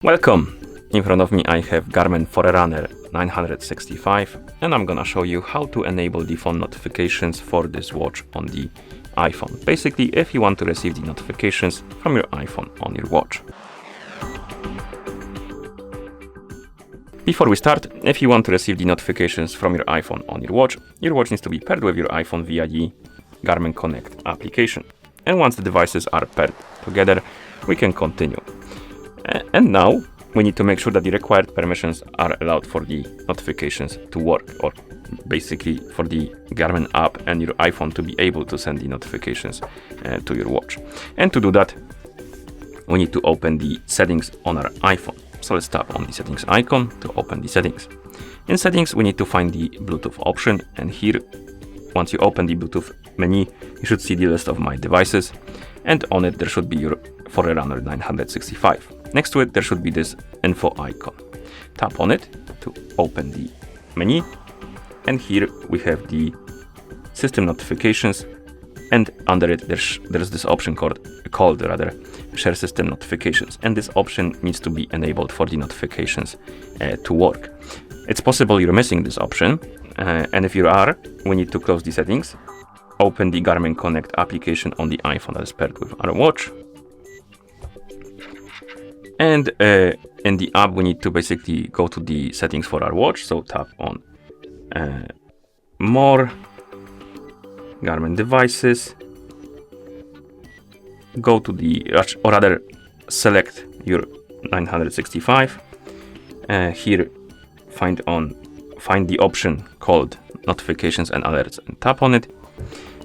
Welcome! In front of me I have Garmin Forerunner 965 and I'm gonna show you how to enable the phone notifications for this watch on the iPhone. Basically, if you want to receive the notifications from your iPhone on your watch. Before we start, if you want to receive the notifications from your iPhone on your watch needs to be paired with your iPhone via the Garmin Connect application. And once the devices are paired together, we can continue. And now we need to make sure that the required permissions are allowed for the notifications to work, or basically for the Garmin app and your iPhone to be able to send the notifications to your watch. And to do that, we need to open the settings on our iPhone. So let's tap on the settings icon to open the settings. In settings, we need to find the Bluetooth option, and here, once you open the Bluetooth menu, you should see the list of my devices, and on it there should be your Forerunner 965. Next to it, there should be this info icon. Tap on it to open the menu, and here we have the system notifications, and under it there's this option called share system notifications, and this option needs to be enabled for the notifications to work. It's possible you're missing this option, and if you are, we need to close the settings, open the Garmin Connect application on the iPhone that is paired with our watch, and in the app we need to basically go to the settings for our watch. So tap on more, Garmin devices, go to or rather select your 965. Here find the option called notifications and alerts and tap on it,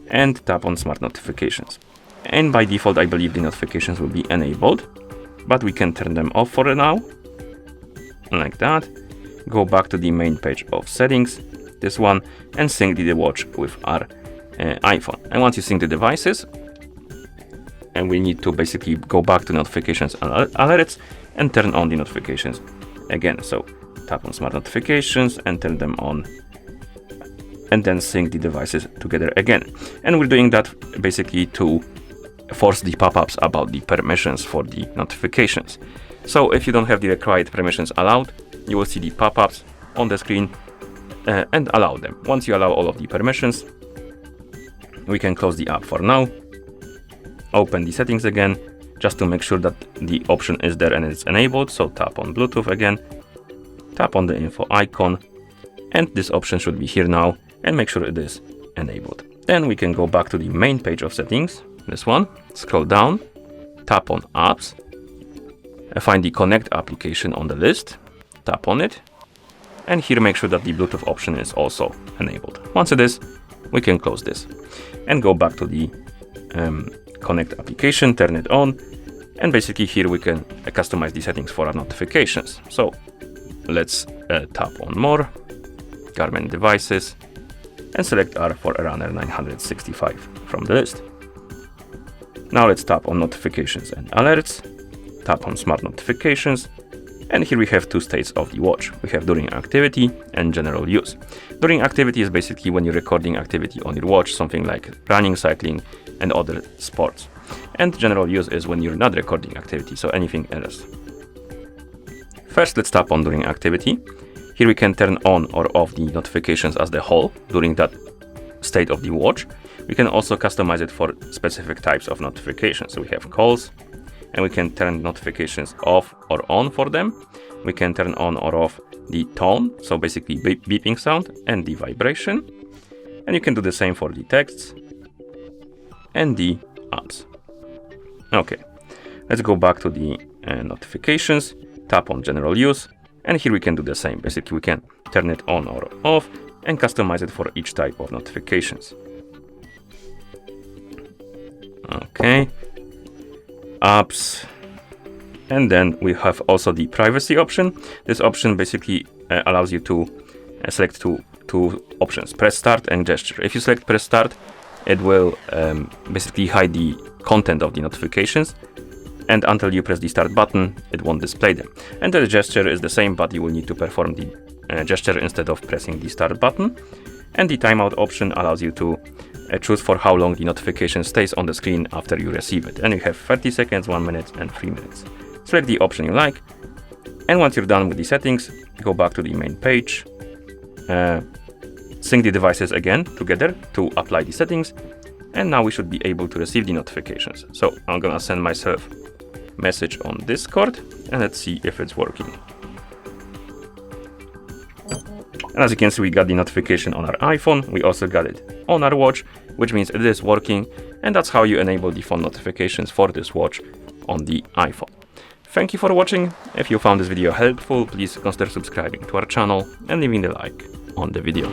and tap on smart notifications. And by default, I believe the notifications will be enabled, but we can turn them off for now, like that. Go back to the main page of settings, this one, and sync the watch with our iPhone. And once you sync the devices, and we need to basically go back to notifications and alerts and turn on the notifications again. So tap on smart notifications and turn them on, and then sync the devices together again. And we're doing that basically to force the pop-ups about the permissions for the notifications. So if you don't have the required permissions allowed, you will see the pop-ups on the screen and allow them. Once you allow all of the permissions, we can close the app for now, open the settings again, just to make sure that the option is there and it's enabled. So tap on Bluetooth again, tap on the info icon, and this option should be here now, and make sure it is enabled. Then we can go back to the main page of settings, this one, scroll down, tap on apps, find the Connect application on the list, tap on it, and here make sure that the Bluetooth option is also enabled. Once it is, we can close this and go back to the Connect application, turn it on, and basically here we can customize the settings for our notifications. So let's tap on more, Garmin devices, and select our Forerunner 965 from the list. Now let's tap on notifications and alerts, tap on smart notifications, and here we have two states of the watch. We have during activity and general use. During activity is basically when you're recording activity on your watch, something like running, cycling, and other sports. And general use is when you're not recording activity, so anything else. First, let's tap on during activity. Here we can turn on or off the notifications as the whole during that state of the watch. We can also customize it for specific types of notifications. So we have calls, and we can turn notifications off or on for them. We can turn on or off the tone, so basically beeping sound, and the vibration. And you can do the same for the texts and the apps. Okay, let's go back to the notifications, tap on general use, and here we can do the same. Basically, we can turn it on or off and customize it for each type of notifications. Okay, apps, and then we have also the privacy option. This option basically allows you to select two options: press start and gesture. If you select press start, it will basically hide the content of the notifications, and until you press the start button, it won't display them. And the gesture is the same, but you will need to perform the gesture instead of pressing the start button. And the timeout option allows you to choose for how long the notification stays on the screen after you receive it. And you have 30 seconds, 1 minute, and 3 minutes. Select the option you like, And once you're done with the settings, go back to the main page, sync the devices again together to apply the settings, and now we should be able to receive the notifications. So I'm gonna send myself a message on Discord, and let's see if it's working. And as you can see, we got the notification on our iPhone. We also got it on our watch, which means it is working. And that's how you enable the phone notifications for this watch on the iPhone. Thank you for watching. If you found this video helpful, please consider subscribing to our channel and leaving a like on the video.